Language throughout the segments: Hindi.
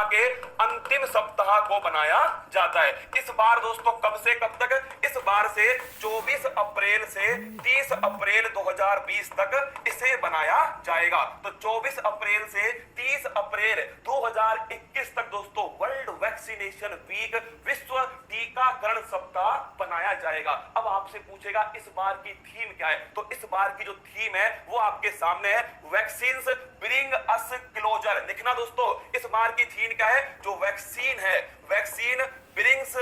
के अंतिम सप्ताह को बनाया जाता है। इस बार दोस्तों कब से कब तक? इस बार से 24 अप्रैल से 30 अप्रैल 2020 तक इसे बनाया जाएगा। तो 24 अप्रैल से 30 अप्रैल 2021 तक दोस्तों वर्ल्ड वैक्सीनेशन वीक, विश्व टीकाकरण सप्ताह बनाया जाएगा। अब आपसे पूछेगा इस बार की थीम क्या है? तो इस बार की जो थीम है वो आपके सामने है, वैक्सीन्स ब्रिंग अस क्लोजर। लिखना दोस्तों, इस बार की थीम क्या है? जो वैक्सीन है, वैक्सीन ब्रिंग्स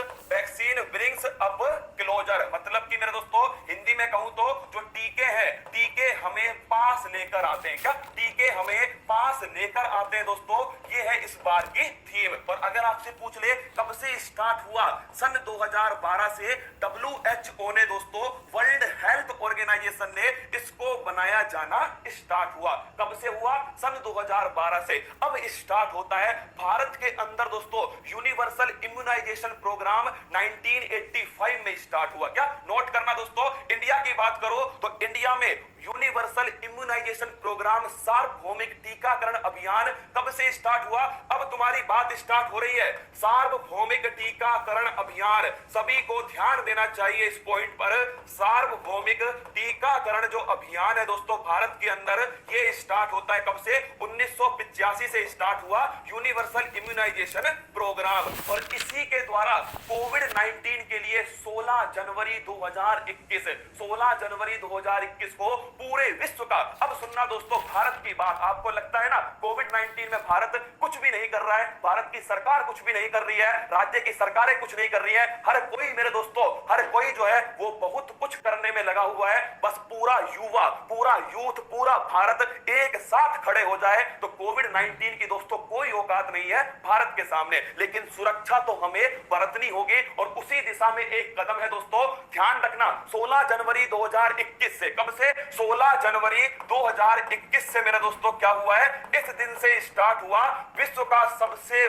अप क्लोजर। मतलब कि मेरे दोस्तों हिंदी में कहूं तो जो टीके हैं, टीके हमें पास लेकर आते हैं। क्या? टीके हमें पास लेकर आते हैं दोस्तों, ये है इस बार की थीम। और अगर आपसे पूछ ले कब से स्टार्ट हुआ? सन 2012 से WHO ने दोस्तों, वर्ल्ड हेल्थ ऑर्गेनाइजेशन ने इसको बनाया जाना स्टार्ट हुआ। कब से हुआ? सन 2012 से। अब स्टार्ट होता है भारत के अंदर दोस्तों, यूनिवर्सल इम्यूनाइजेशन प्रोग्राम 1985 में स्टार्ट हुआ। क्या? नोट करना दोस्तों, इंडिया की बात करो तो इंडिया में यूनिवर्सल इम्यूनाइजेशन प्रोग्राम, सार्वभौमिक टीकाकरण अभियान कब से स्टार्ट हुआ? अब तुम्हारी बात स्टार्ट हो रही है, सार्वभौमिक टीकाकरण अभियान। सभी को ध्यान देना चाहिए इस पॉइंट पर। सार्वभौमिक टीकाकरण जो अभियान है दोस्तों भारत के अंदर, ये स्टार्ट होता है कब से? 1985 से स्टार्ट हुआ यूनिवर्सल इम्यूनाइजेशन प्रोग्राम। और इसी के द्वारा कोविड-19 के लिए 16 जनवरी 2021 को पूरे विश्व का, अब सुनना दोस्तों भारत की बात। आपको लगता है ना कोविड-19 में भारत कुछ भी नहीं कर रहा है, भारत की सरकार कुछ भी नहीं कर रही है, राज्य की सरकारें कुछ नहीं कर रही है, हर कोई मेरे दोस्तों, हर कोई जो है वो बहुत कुछ करने में लगा हुआ है। बस पूरा युवा, पूरा यूथ, पूरा भारत एक साथ खड़े हो जाए तो कोविड-19 की दोस्तों कोई औकात नहीं है भारत के सामने। लेकिन सुरक्षा तो हमें बरतनी होगी और उसी दिशा में एक कदम है दोस्तों, ध्यान रखना। 16 जनवरी 2021 से, कब से? 16 जनवरी 2021 से मेरे दोस्तों क्या हुआ है? इस दिन से स्टार्ट हुआ विश्व का सबसे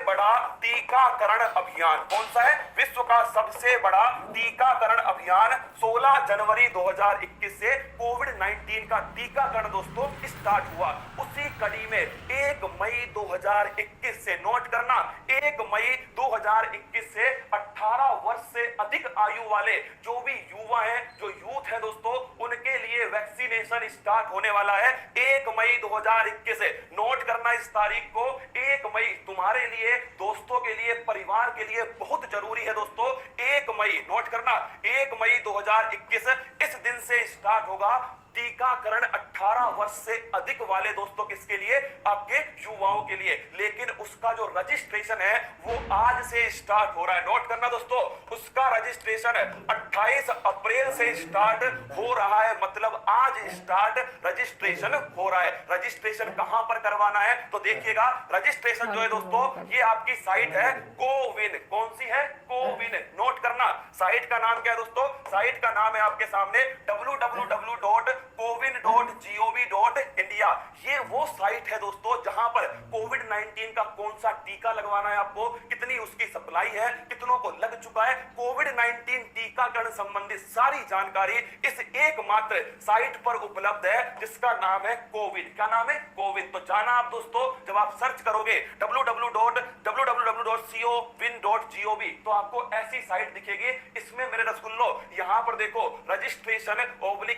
बड़ा टीकाकरण अभियान। कौन सा है? विश्व का सबसे बड़ा टीकाकरण अभियान 16 जनवरी 2021 से कोविड-19 का टीकाकरण दोस्तों स्टार्ट हुआ। उसी कड़ी में 1 मई 2021 से, नोट करना, 1 मई 2021 से 18 वर्ष से अधिक आयु वाले जो भी युवा हैं, जो यूथ है दोस्तों, उनके लिए वैक्सीनेशन स्टार्ट होने वाला है 1 मई 2021 से। नोट करना इस तारीख को, 1 मई तुम्हारे लिए, दोस्तों के लिए, परिवार के लिए बहुत जरूरी है दोस्तों। 1 मई, नोट करना, 1 मई 2021 इस दिन से स्टार्ट होगा टीकाकरण 18 वर्ष से अधिक वाले दोस्तों, किसके लिए? आपके युवाओं के लिए। लेकिन उसका जो रजिस्ट्रेशन है वो आज से स्टार्ट हो रहा है। नोट करना दोस्तों, उसका रजिस्ट्रेशन 28 अप्रैल से स्टार्ट हो रहा है, मतलब आज स्टार्ट रजिस्ट्रेशन हो रहा है। रजिस्ट्रेशन कहां पर करवाना है? तो देखिएगा, रजिस्ट्रेशन जो है दोस्तों, ये आपकी साइट है कोविन। कौन सी है? कोविन। नोट करना, साइट का नाम क्या है दोस्तों? साइट का नाम है आपके सामने www.cowin.gov.india। ये वो साइट है दोस्तों जहां पर कोविड-19 का कौन सा टीका लगवाना है आपको, कितनी उसकी सप्लाई है, कितनों को लग चुका है, कोविड-19 टीकाकरण संबंधित सारी जानकारी इस एकमात्र साइट पर उपलब्ध है जिसका नाम है कोविन। क्या नाम है? कोविन। तो जाना आप दोस्तों, जब आप सर्च करोगे www.cowin.gov तो आपको ऐसी साइट दिखेगी। इसमें मेरे रसगुल्लो यहां पर देखो, रजिस्ट्रेशन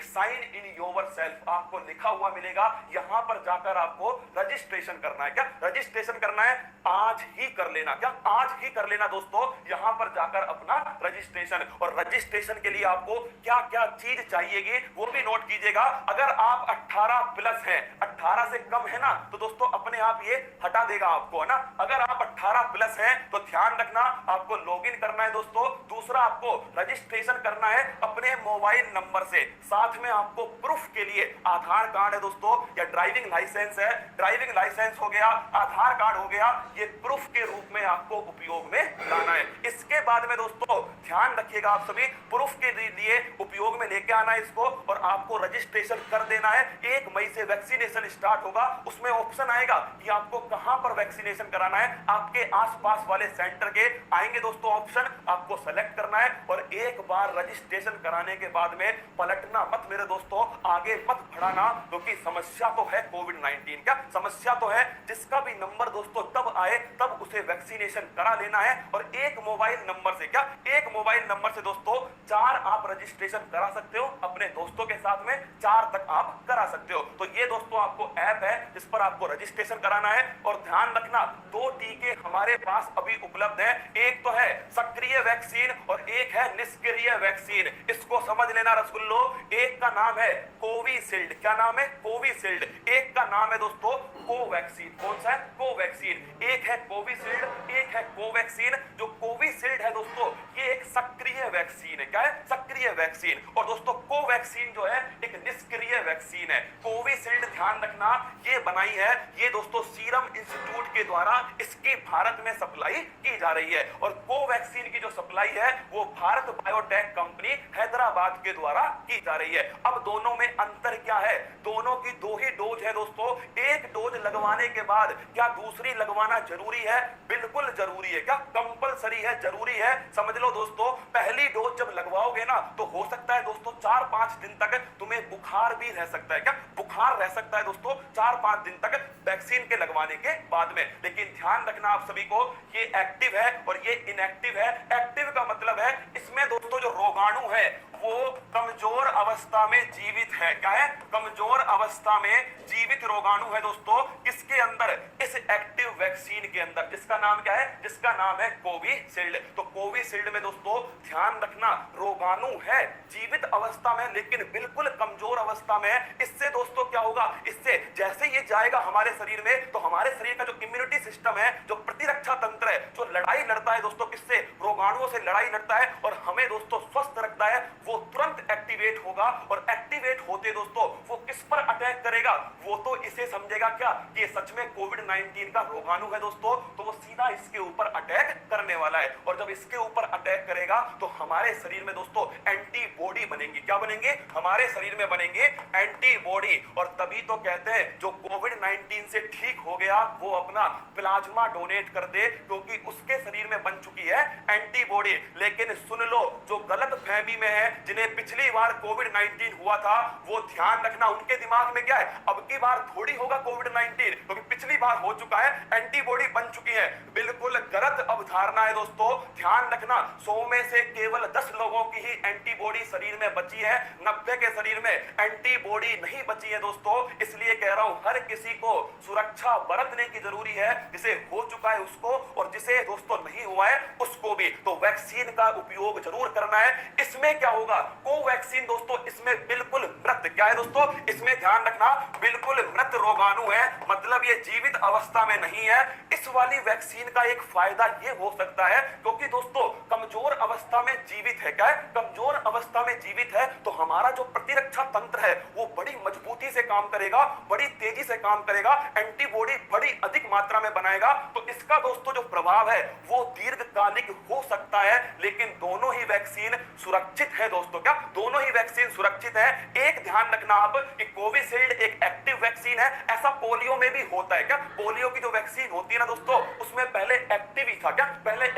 साइन इन योरसेल्फ आपको लिखा हुआ मिलेगा। यहां पर जाकर आपको रजिस्ट्रेशन करना है। क्या रजिस्ट्रेशन करना है? आज ही कर लेना। क्या आज ही कर लेना दोस्तों, यहां पर जाकर अपना रजिस्ट्रेशन। और रजिस्ट्रेशन के लिए आपको क्या क्या चीज चाहिएगी वो भी नोट कीजिएगा। अगर आप 18 प्लस हैं, 18 से कम है ना, तो दोस्तों अपने आप ये हटा देगा आपको, है ना। अगर आप 18 प्लस हैं तो ध्यान रखना, आपको लॉगिन करना है दोस्तों। दूसरा, आपको रजिस्ट्रेशन करना है अपने मोबाइल नंबर से। साथ में आपको प्रूफ के लिए आधार कार्ड है दोस्तों, या ड्राइविंग लाइसेंस है, ड्राइविंग लाइसेंस हो गया, आधार कार्ड हो गया, ये प्रूफ के रूप में आपको उपयोग में लाना है। इसके बाद में दोस्तों दोस्तों ध्यान रखिएगा, आप सभी प्रूफ के लिए उपयोग में लेके आना है इसको, और आपको रजिस्ट्रेशन कर देना है। 1 मई से वैक्सीनेशन स्टार्ट होगा, उसमें ऑप्शन आएगा कि आपको कहां पर वैक्सीनेशन कराना है। आपके आसपास वाले सेंटर के आएंगे दोस्तों ऑप्शन, आपको सेलेक्ट करना है, और एक बार रजिस्ट्रेशन कराने के बाद में पलटना मत मेरे दोस्तों, आगे मत बढ़ाना, क्योंकि समस्या तो है कोविड-19 का, समस्या तो है। जिसका भी नंबर दोस्तों तब आए तब उसे वैक्सीनेशन करा लेना है। और एक मोबाइल नंबर से क्या, एक मोबाइल नंबर से दोस्तों 4 आप रजिस्ट्रेशन करा सकते हो अपने दोस्तों के साथ में, 4 तक आप करा सकते हो। तो ये दोस्तों आपको ऐप है जिस पर आपको रजिस्ट्रेशन कराना है। और ध्यान रखना 2 टीके हमारे पास अभी उपलब्ध है, एक तो है सक्रिय वैक्सीन और एक है निष्क्रिय वैक्सीन। इसको समझ लेना रसगुल्लो, एक का नाम है कोविशील्ड, क्या नाम है, कोविशील्ड, एक का नाम है दोस्तों कोवैक्सीन। कौन सा है, कोवैक्सीन। एक है कोविशील्ड, एक है कोवैक्सीन। जो कोविशील्ड है दोस्तों ये एक सक्रिय वैक्सीन है, क्या है, सक्रिय वैक्सीन। और दोस्तों कोवैक्सीन जो है एक निष्क्रिय वैक्सीन है। कोविशील्ड ध्यान रखना ये बनाई है, ये दोस्तों सीरम इंस्टीट्यूट के द्वारा इसकी भारत में सप्लाई की जा रही है। और कोवैक्सीन की जो सप्लाई है वो भारत बायोटेक कंपनी हैदराबाद के द्वारा की जा रही है। अब दोनों में अंतर क्या है, दोनों की 2 ही डोज है दोस्तों। एक डोज लगवाने के बाद क्या दूसरी लगवाना जरूरी है, बिल्कुल जरूरी है, क्या कंपलसरी है, जरूरी है। समझ लो दोस्तों, पहली डोज जब लगवाओगे ना तो हो सकता है दोस्तों 4-5 दिन तक तुम्हें बुखार भी रह सकता है, क्या बुखार रह सकता है दोस्तों 4-5 दिन तक वैक्सीन के लगवाने के बाद में। लेकिन ध्यान रखना आप सभी को, ये एक्टिव है और ये इनएक्टिव है। एक्टिव का मतलब है इसमें दोस्तों जो रोगाणु है वो कमजोर अवस्था में जीवित है, क्या है, कमजोर अवस्था में जीवित रोगाणु है दोस्तों किसके अंदर, इस एक्टिव वैक्सीन के अंदर, जिसका नाम क्या है, जिसका नाम है कोविशील्ड। तो कोविशील्ड में दोस्तों ध्यान रखना रोगाणु है जीवित अवस्था में लेकिन बिल्कुल कमजोर अवस्था में है। इससे दोस्तों क्या होगा, इससे जैसे ये जाएगा हमारे शरीर में तो हमारे शरीर का जो इम्यूनिटी सिस्टम है, जो प्रतिरक्षा तंत्र है, जो लड़ाई लड़ता है दोस्तों किससे, रोगाणुओं से लड़ाई लड़ता है और हमें दोस्तों स्वस्थ रखता है, वो तुरंत एक्टिवेट होगा। और एक्टिवेट होते दोस्तों वो किस पर अटैक करेगा, वो तो इसे समझेगा क्या कि ये सच में कोविड-19 का रोगाणु है दोस्तों, तो वो सीधा इसके ऊपर अटैक करने वाला है। और जब इसके ऊपर अटैक करेगा तो हमारे शरीर में दोस्तों एंटीबॉडी बनेंगी, क्या बनेंगे, हमारे शरीर में बनेंगे एंटीबॉडी। और तभी तो कहते हैं जो कोविड-19 से ठीक हो गया वो अपना प्लाज्मा डोनेट कर दे, क्योंकि उसके शरीर में बन चुकी है एंटीबॉडी। लेकिन सुन लो जो गलत फहमी में है, जिन्हें पिछली बार कोविड-19 हुआ था, वो ध्यान रखना उनके दिमाग में क्या है, अब की बार थोड़ी होगा कोविड-19, क्योंकि पिछली बार हो चुका है, एंटीबॉडी बन चुकी है। बिल्कुल गलत अवधारणा है दोस्तों। ध्यान रखना 100 में से केवल 10 लोगों की ही एंटीबॉडी शरीर में बची है, 90 के शरीर में एंटीबॉडी नहीं बची है दोस्तों। इसलिए कह रहा हूं हर किसी को सुरक्षा बरतने की जरूरी है, जिसे हो चुका है उसको और जिसे दोस्तों नहीं हुआ है उसको भी। तो वैक्सीन का उपयोग जरूर करना है। इसमें क्या होगा, कोवैक्सीन दोस्तों इसमें बिल्कुल मृत, क्या है दोस्तों, इसमें ध्यान रखना बिल्कुल मृत रोगाणु है, मतलब ये जीवित अवस्था में नहीं है। इस वाली वैक्सीन का एक फायदा ये हो सकता है, क्योंकि दोस्तों कमजोर अवस्था में जीवित है, क्या है, कमजोर अवस्था में जीवित है, तो हमारा जो प्रतिरक्षा तंत्र है वो बड़ी मजबूती से काम करेगा, बड़ी तेजी से काम करेगा, एंटीबॉडी बड़ी अधिक मात्रा में बनाएगा। तो इसका दोस्तों जो प्रभाव है वो दीर्घकालिक हो सकता है। लेकिन दोनों ही वैक्सीन सुरक्षित है दोस्तों, क्या दोनों ही वैक्सीन सुरक्षित है। एक ध्यान रखना आप कि कोविशील्ड एक एक्टिव वैक्सीन है, ऐसा पोलियो में भी होता है, क्या पोलियो की जो वैक्सीन होती है ना दोस्तों उसमें पहले एक्टिव ही था, क्या पहले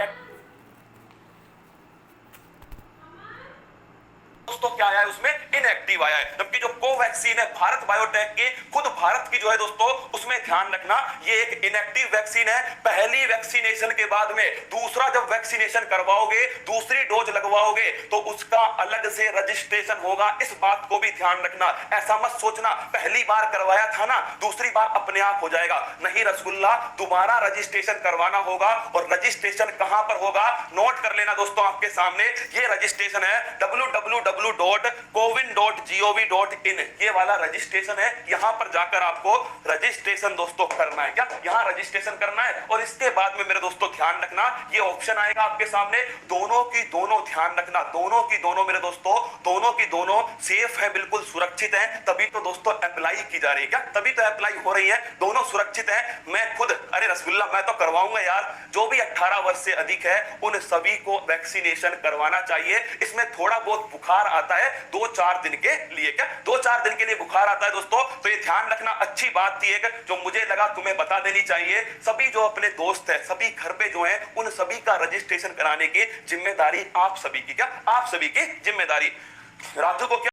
दोस्तों क्या आया है उसमें इनएक्टिव आया है। जबकि जो कोवैक्सीन है भारत बायोटेक की, खुद भारत की जो है दोस्तों उसमें ध्यान रखना ये एक इनएक्टिव वैक्सीन है। पहली वैक्सीनेशन के बाद में दूसरा जब वैक्सीनेशन करवाओगे, दूसरी डोज लगवाओगे तो उसका अलग से रजिस्ट्रेशन होगा। इस बात को भी ध्यान रखना, ऐसा मत सोचना पहली बार करवाया था ना दूसरी बार अपने आप हो जाएगा, नहीं रसगुल्ला, दोबारा रजिस्ट्रेशन करवाना होगा। और रजिस्ट्रेशन कहां पर होगा, नोट कर लेना दोस्तों, आपके सामने ये रजिस्ट्रेशन है www www.cowin.gov.in ये वाला रजिस्ट्रेशन है, यहां पर जाकर आपको रजिस्ट्रेशन दोस्तों करना है। क्या यहां रजिस्ट्रेशन करना है? और इसके बाद में मेरे दोस्तों ध्यान रखना, ये ऑप्शन आएगा आपके सामने, दोनों की दोनों, ध्यान रखना, दोनों की दोनों मेरे दोस्तों, दोनों की दोनों सेफ है, बिल्कुल सुरक्षित है, तभी तो दोस्तों अप्लाई की जा रही है। क्या तभी तो अप्लाई हो रही है, दोनों सुरक्षित है। मैं खुद, अरे रसगुल्ला, मैं तो करवाऊंगा यार, जो भी 18 वर्ष से अधिक है उन सभी को वैक्सीनेशन करवाना चाहिए। इसमें थोड़ा बहुत बुखार आता है 2-4 दिन के लिए, क्या 2-4 दिन के लिए बुखार आता है दोस्तों, तो ये ध्यान रखना। अच्छी बात थी एक जो मुझे लगा तुम्हें बता देनी चाहिए। सभी जो अपने दोस्त है, सभी घर पे जो है, उन सभी का रजिस्ट्रेशन कराने की जिम्मेदारी आप सभी की, क्या आप सभी की जिम्मेदारी। रातू को क्या